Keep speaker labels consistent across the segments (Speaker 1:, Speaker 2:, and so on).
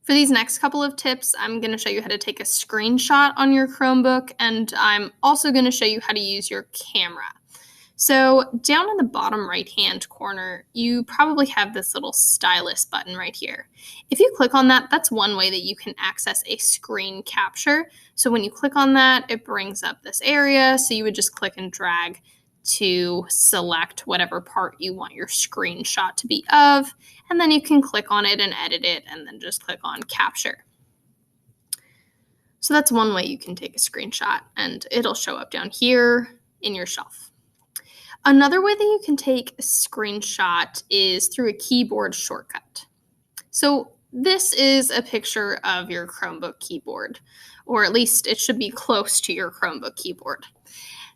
Speaker 1: For these next couple of tips, I'm going to show you how to take a screenshot on your Chromebook, and I'm also going to show you how to use your camera. So down in the bottom right-hand corner, you probably have this little stylus button right here. If you click on that, that's one way that you can access a screen capture. So when you click on that, it brings up this area. So you would just click and drag to select whatever part you want your screenshot to be of, and then you can click on it and edit it, and then just click on capture. So that's one way you can take a screenshot, and it'll show up down here in your shelf. Another way that you can take a screenshot is through a keyboard shortcut. So this is a picture of your Chromebook keyboard, or at least it should be close to your Chromebook keyboard.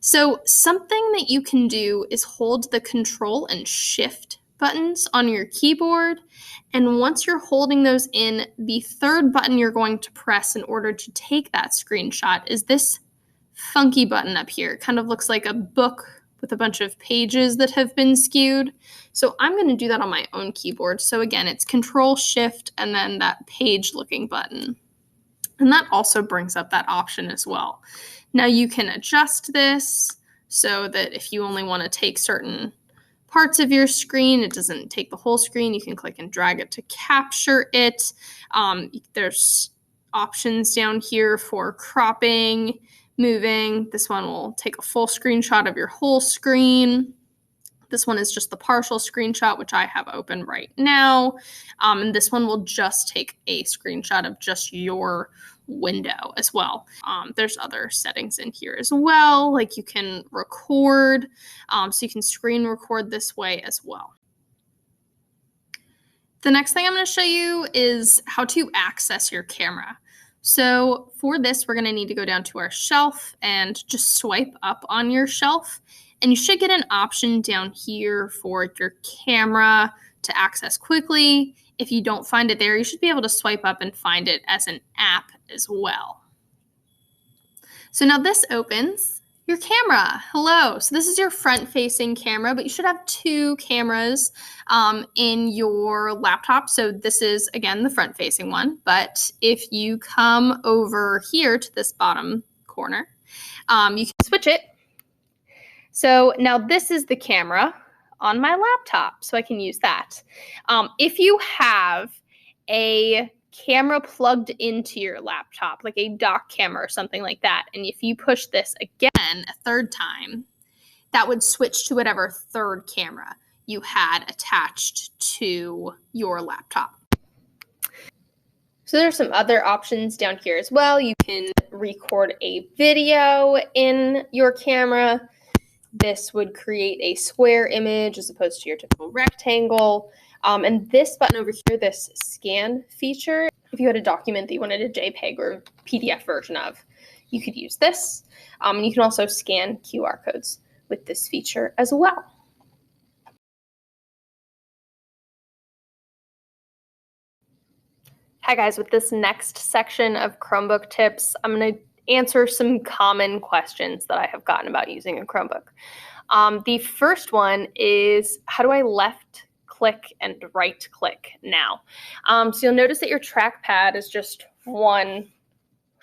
Speaker 1: So something that you can do is hold the Control and Shift buttons on your keyboard, and once you're holding those in, the third button you're going to press in order to take that screenshot is this funky button up here. It kind of looks like a book with a bunch of pages that have been skewed. So I'm going to do that on my own keyboard. So again, it's Control Shift and then that page looking button. And that also brings up that option as well. Now you can adjust this so that if you only want to take certain parts of your screen, it doesn't take the whole screen. You can click and drag it to capture it. There's options down here for cropping, moving. This one will take a full screenshot of your whole screen. This one is just the partial screenshot, which I have open right now. And this one will just take a screenshot of just your window as well. There's other settings in here as well, like you can record, so you can screen record this way as well. The next thing I'm going to show you is how to access your camera. So for this, we're going to need to go down to our shelf and just swipe up on your shelf. And you should get an option down here for your camera to access quickly. If you don't find it there, you should be able to swipe up and find it as an app as well. So now this opens your camera. Hello. So this is your front-facing camera, but you should have two cameras in your laptop. So this is, again, the front-facing one. But if you come over here to this bottom corner, you can switch it. So now this is the camera on my laptop, so I can use that. If you have a camera plugged into your laptop, like a dock camera or something like that, and if you push this again a third time, that would switch to whatever third camera you had attached to your laptop. So there's some other options down here as well. You can record a video in your camera. This would create a square image as opposed to your typical rectangle. And this button over here, this scan feature, if you had a document that you wanted a JPEG or PDF version of, you could use this. And you can also scan QR codes with this feature as well. Hi guys, with this next section of Chromebook tips, I'm going to answer some common questions that I have gotten about using a Chromebook. The first one is, how do I left click and right click now? So you'll notice that your trackpad is just one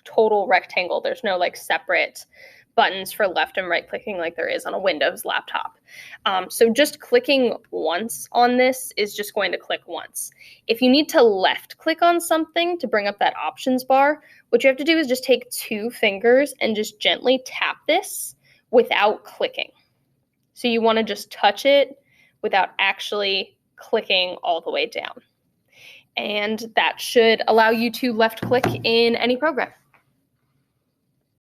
Speaker 1: total rectangle. There's no like separate buttons for left and right clicking like there is on a Windows laptop. So just clicking once on this is just going to click once. If you need to left click on something to bring up that options bar, what you have to do is just take two fingers and just gently tap this without clicking. So you want to just touch it without actually clicking all the way down. And that should allow you to left click in any program.